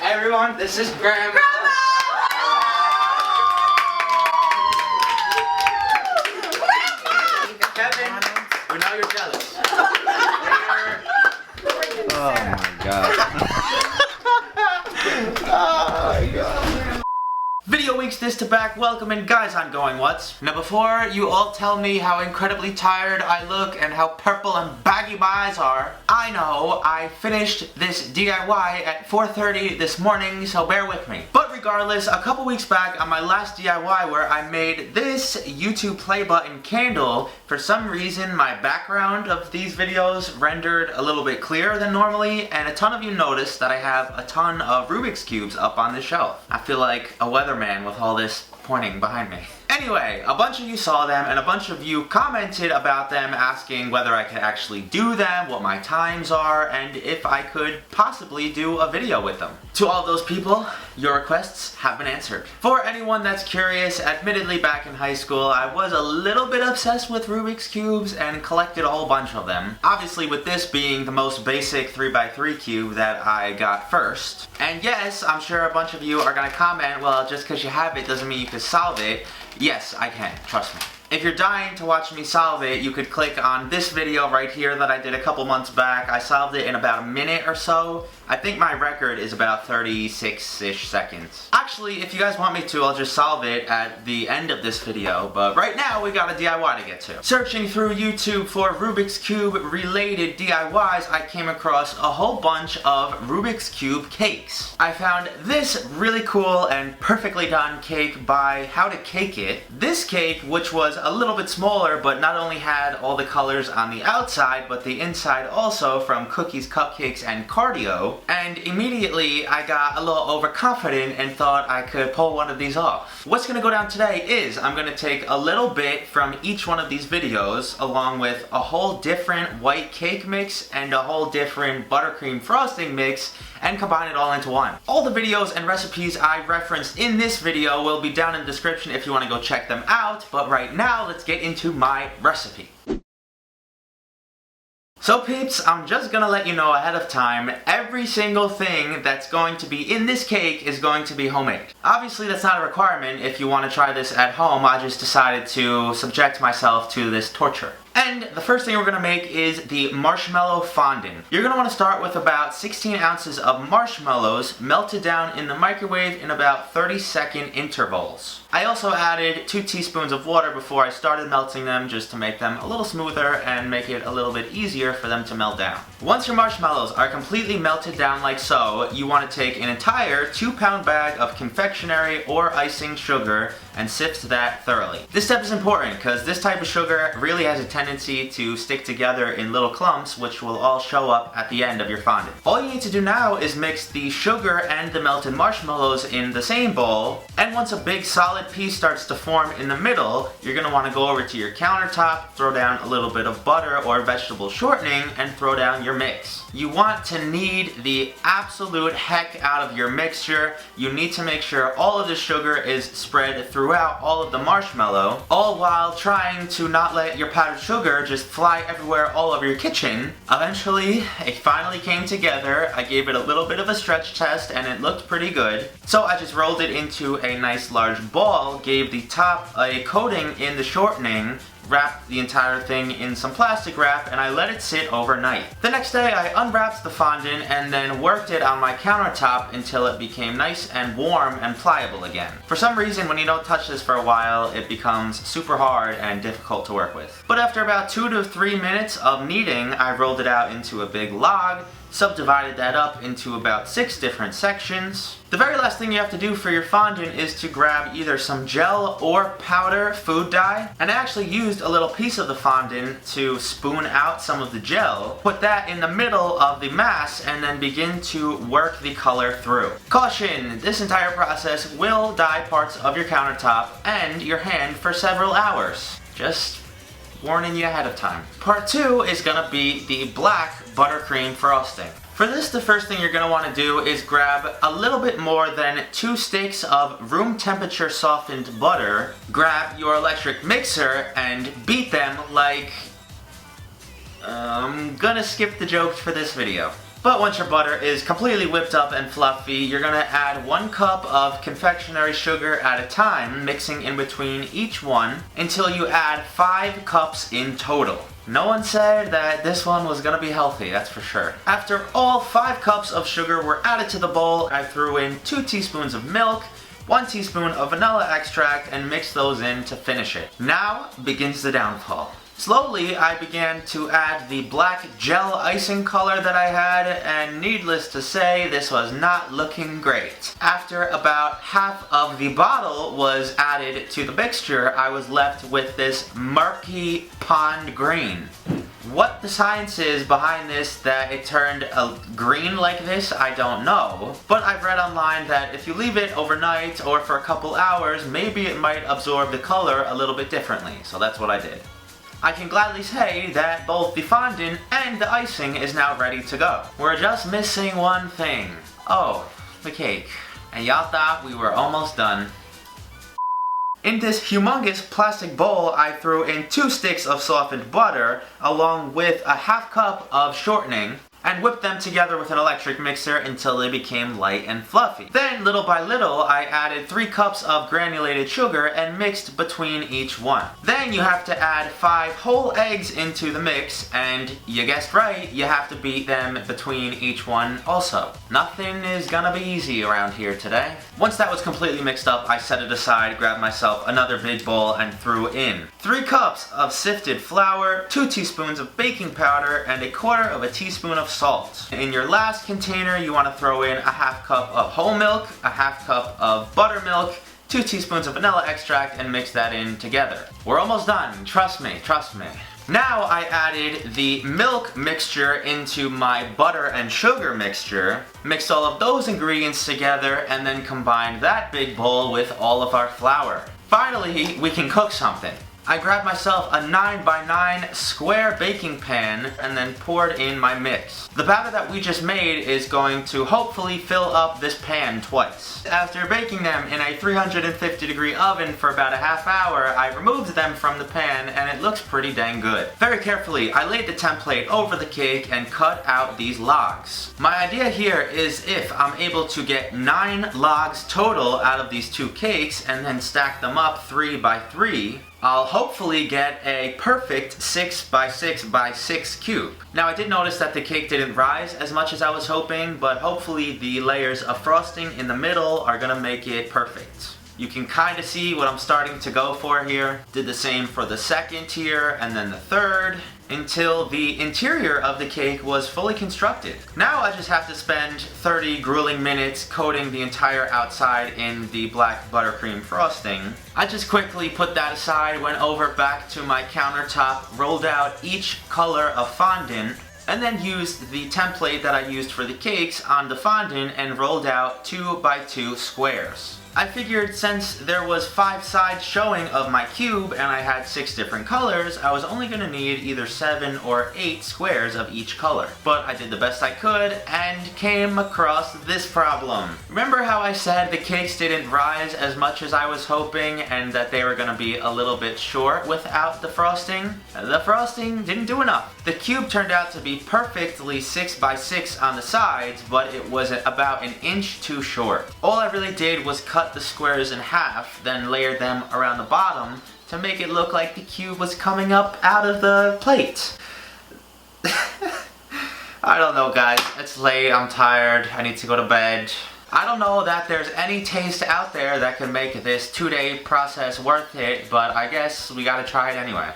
Hey everyone, this is Grandma. Kevin, we know you're jealous. Oh my god. Oh my god. Video weeks this to back, welcome in guys on Going What's. Now before you all tell me how incredibly tired I look and how purple and baggy my eyes are, I know I finished this DIY at 4:30 this morning, so bear with me. But regardless, a couple weeks back on my last DIY where I made this YouTube play button candle, for some reason my background of these videos rendered a little bit clearer than normally, and a ton of you noticed that I have a ton of Rubik's Cubes up on the shelf. I feel like a weatherman with all this pointing behind me. Anyway, a bunch of you saw them and a bunch of you commented about them asking whether I could actually do them, what my times are, and if I could possibly do a video with them. To all those people, your requests have been answered. For anyone that's curious, admittedly back in high school I was a little bit obsessed with Rubik's Cubes and collected a whole bunch of them. Obviously with this being the most basic 3x3 cube that I got first. And yes, I'm sure a bunch of you are gonna comment, well, just because you have it doesn't mean you can solve it. Yes, I can, trust me. If you're dying to watch me solve it, you could click on this video right here that I did a couple months back. I solved it in about a minute or so. I think my record is about 36-ish seconds. Actually, if you guys want me to, I'll just solve it at the end of this video, but right now we got a DIY to get to. Searching through YouTube for Rubik's Cube related DIYs, I came across a whole bunch of Rubik's Cube cakes. I found this really cool and perfectly done cake by How to Cake It. This cake, which was a little bit smaller, but not only had all the colors on the outside, but the inside also from Cookies, Cupcakes, and Cardio. And immediately I got a little overconfident and thought I could pull one of these off. What's gonna go down today is I'm gonna take a little bit from each one of these videos along with a whole different white cake mix and a whole different buttercream frosting mix and combine it all into one. All the videos and recipes I referenced in this video will be down in the description if you want to go check them out, but right now let's get into my recipe. So peeps, I'm just gonna let you know ahead of time, every single thing that's going to be in this cake is going to be homemade. Obviously that's not a requirement if you want to try this at home, I just decided to subject myself to this torture. And the first thing we're going to make is the marshmallow fondant. You're going to want to start with about 16 ounces of marshmallows melted down in the microwave in about 30-second intervals. I also added 2 teaspoons of water before I started melting them just to make them a little smoother and make it a little bit easier for them to melt down. Once your marshmallows are completely melted down like so, you want to take an entire 2-pound bag of confectionery or icing sugar and sift that thoroughly. This step is important because this type of sugar really has a tendency to stick together in little clumps, which will all show up at the end of your fondant. All you need to do now is mix the sugar and the melted marshmallows in the same bowl, and once a big solid piece starts to form in the middle, you're going to want to go over to your countertop, throw down a little bit of butter or vegetable shortening, and throw down your mix. You want to knead the absolute heck out of your mixture. You need to make sure all of the sugar is spread throughout all of the marshmallow, all while trying to not let your powdered sugar just fly everywhere all over your kitchen. Eventually, it finally came together. I gave it a little bit of a stretch test and it looked pretty good. So I just rolled it into a nice large ball, gave the top a coating in the shortening, wrapped the entire thing in some plastic wrap, and I let it sit overnight. The next day I unwrapped the fondant and then worked it on my countertop until it became nice and warm and pliable again. For some reason, when you don't touch this for a while, it becomes super hard and difficult to work with. But after about 2 to 3 minutes of kneading, I rolled it out into a big log, subdivided that up into about 6 different sections. The very last thing you have to do for your fondant is to grab either some gel or powder food dye, and I actually used a little piece of the fondant to spoon out some of the gel, put that in the middle of the mass, and then begin to work the color through. Caution! This entire process will dye parts of your countertop and your hand for several hours. Just warning you ahead of time. Part 2 is gonna be the black buttercream frosting. For this, the first thing you're going to want to do is grab a little bit more than 2 sticks of room temperature softened butter, grab your electric mixer, and beat them like... I'm gonna skip the jokes for this video. But once your butter is completely whipped up and fluffy, you're gonna add 1 cup of confectionery sugar at a time, mixing in between each one until you add 5 cups in total. No one said that this one was gonna be healthy, that's for sure. After all 5 cups of sugar were added to the bowl, I threw in 2 teaspoons of milk, 1 teaspoon of vanilla extract, and mixed those in to finish it. Now begins the downfall. Slowly, I began to add the black gel icing color that I had, and needless to say, this was not looking great. After about half of the bottle was added to the mixture, I was left with this murky pond green. What the science is behind this that it turned a green like this, I don't know. But I've read online that if you leave it overnight or for a couple hours, maybe it might absorb the color a little bit differently. So that's what I did. I can gladly say that both the fondant and the icing is now ready to go. We're just missing one thing. Oh, the cake. And y'all thought we were almost done. In this humongous plastic bowl, I threw in 2 sticks of softened butter along with a half cup of shortening and whipped them together with an electric mixer until they became light and fluffy. Then, little by little, I added 3 cups of granulated sugar and mixed between each one. Then you have to add 5 whole eggs into the mix, and you guessed right, you have to beat them between each one also. Nothing is gonna be easy around here today. Once that was completely mixed up, I set it aside, grabbed myself another big bowl, and threw in 3 cups of sifted flour, 2 teaspoons of baking powder, and 1/4 teaspoon of salt. In your last container, you want to throw in a half cup of whole milk, a half cup of buttermilk, 2 teaspoons of vanilla extract, and mix that in together. We're almost done, trust me, trust me. Now I added the milk mixture into my butter and sugar mixture, mixed all of those ingredients together, and then combined that big bowl with all of our flour. Finally, we can cook something. I grabbed myself a 9x9 square baking pan and then poured in my mix. The batter that we just made is going to hopefully fill up this pan twice. After baking them in a 350-degree oven for about a half hour, I removed them from the pan and it looks pretty dang good. Very carefully, I laid the template over the cake and cut out these logs. My idea here is if I'm able to get 9 logs total out of these 2 cakes and then stack them up 3 by 3, I'll hopefully get a perfect 6x6x6 cube. Now I did notice that the cake didn't rise as much as I was hoping, but hopefully the layers of frosting in the middle are gonna make it perfect. You can kind of see what I'm starting to go for here. Did the same for the second tier and then the third, until the interior of the cake was fully constructed. Now I just have to spend 30 grueling minutes coating the entire outside in the black buttercream frosting. I just quickly put that aside, went over back to my countertop, rolled out each color of fondant, and then used the template that I used for the cakes on the fondant and rolled out 2x2 squares. I figured since there was 5 sides showing of my cube and I had 6 different colors, I was only going to need either 7 or 8 squares of each color. But I did the best I could and came across this problem. Remember how I said the cakes didn't rise as much as I was hoping and that they were going to be a little bit short without the frosting? The frosting didn't do enough. The cube turned out to be perfectly 6x6 on the sides, but it was about an inch too short. All I really did was cut the squares in half, then layered them around the bottom to make it look like the cube was coming up out of the plate. I don't know, guys. It's late, I'm tired, I need to go to bed. I don't know that there's any taste out there that can make this 2-day process worth it, but I guess we gotta try it anyway.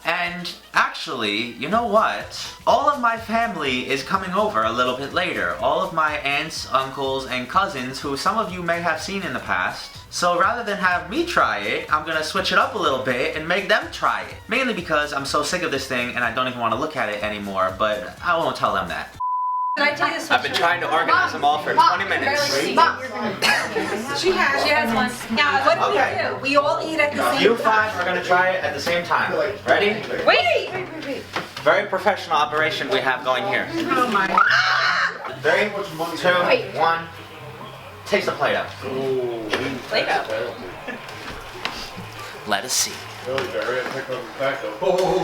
And actually, you know what? All of my family is coming over a little bit later. All of my aunts, uncles, and cousins who some of you may have seen in the past. So rather than have me try it, I'm gonna switch it up a little bit and make them try it. Mainly because I'm so sick of this thing and I don't even want to look at it anymore, but I won't tell them that. Can I tell you I've been trying to organize them all for 20 minutes. Mom. She has one. Now, what do we do? We all eat at the same time. You 5 are gonna try it at the same time. Ready? Wait! Very professional operation we have going here. Oh my. 3, 2, 1. Takes the plate up. Plate up. Let us see. Really, Jerry, I picked up the back though.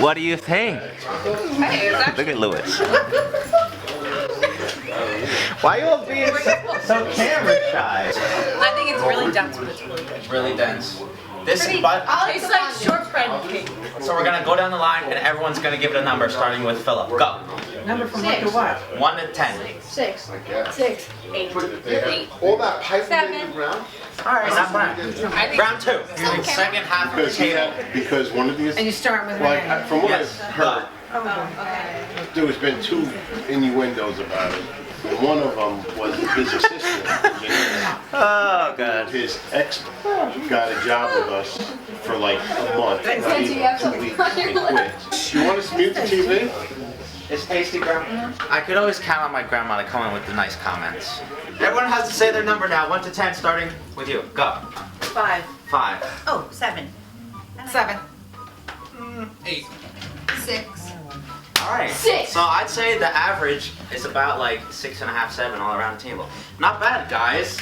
What do you think? Look at Lewis. Why are you all being so camera shy? I think it's really dense, but it's really good. It's really dense. This Tastes like shortbread cake. So we're gonna go down the line and everyone's gonna give it a number, starting with Philip. Go. Number from what to what? 1 to 10. 6. I guess. 6. 8. All that piping in 7. the ground? Alright, not bad. Round 2. Second half of the table. Because one of these, And you start with like, Renee. from what Yes. I've heard, there's been 2 innuendos about it. And one of them was his assistant. Oh, God. His ex got a job with us for like a month, not even 2 weeks, and quit. You want us to mute the TV? It's tasty, Grandma. I could always count on my grandma to come in with the nice comments. Everyone has to say their number now, 1 to 10, starting with you. Go. 5. 5. Oh, 7. 7. 8. 6. Alright. 6. So I'd say the average is about like 6.5, 7 all around the table. Not bad, guys.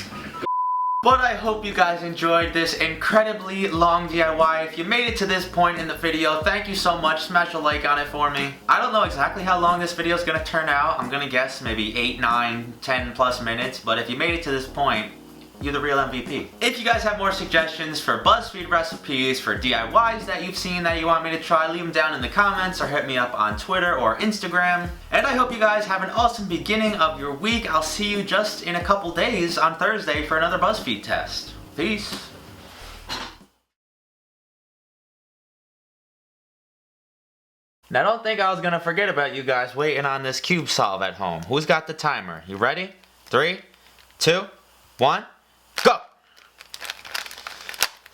But I hope you guys enjoyed this incredibly long DIY. If you made it to this point in the video, thank you so much. Smash a like on it for me. I don't know exactly how long this video is going to turn out. I'm going to guess maybe 8, 9, 10 plus minutes. But if you made it to this point, you're the real MVP. If you guys have more suggestions for BuzzFeed recipes, for DIYs that you've seen that you want me to try, leave them down in the comments or hit me up on Twitter or Instagram. And I hope you guys have an awesome beginning of your week. I'll see you just in a couple days on Thursday for another BuzzFeed test. Peace. Now don't think I was gonna forget about you guys waiting on this cube solve at home. Who's got the timer? You ready? 3, 2, 1. Go!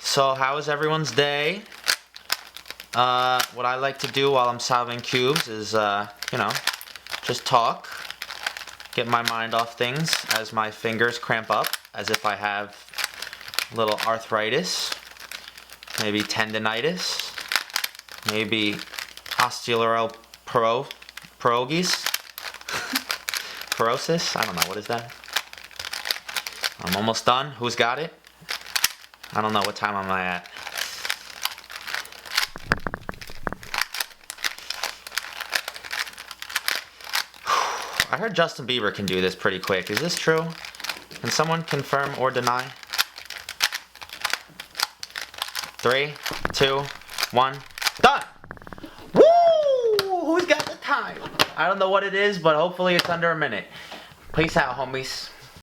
So how was everyone's day? What I like to do while I'm solving cubes is, you know, just talk. Get my mind off things as my fingers cramp up, as if I have a little arthritis, maybe tendinitis, maybe porosis? I don't know, what is that? I'm almost done. Who's got it? I don't know. What time am I at? I heard Justin Bieber can do this pretty quick. Is this true? Can someone confirm or deny? 3, 2, 1. Done! Woo! Who's got the time? I don't know what it is, but hopefully it's under a minute. Peace out, homies.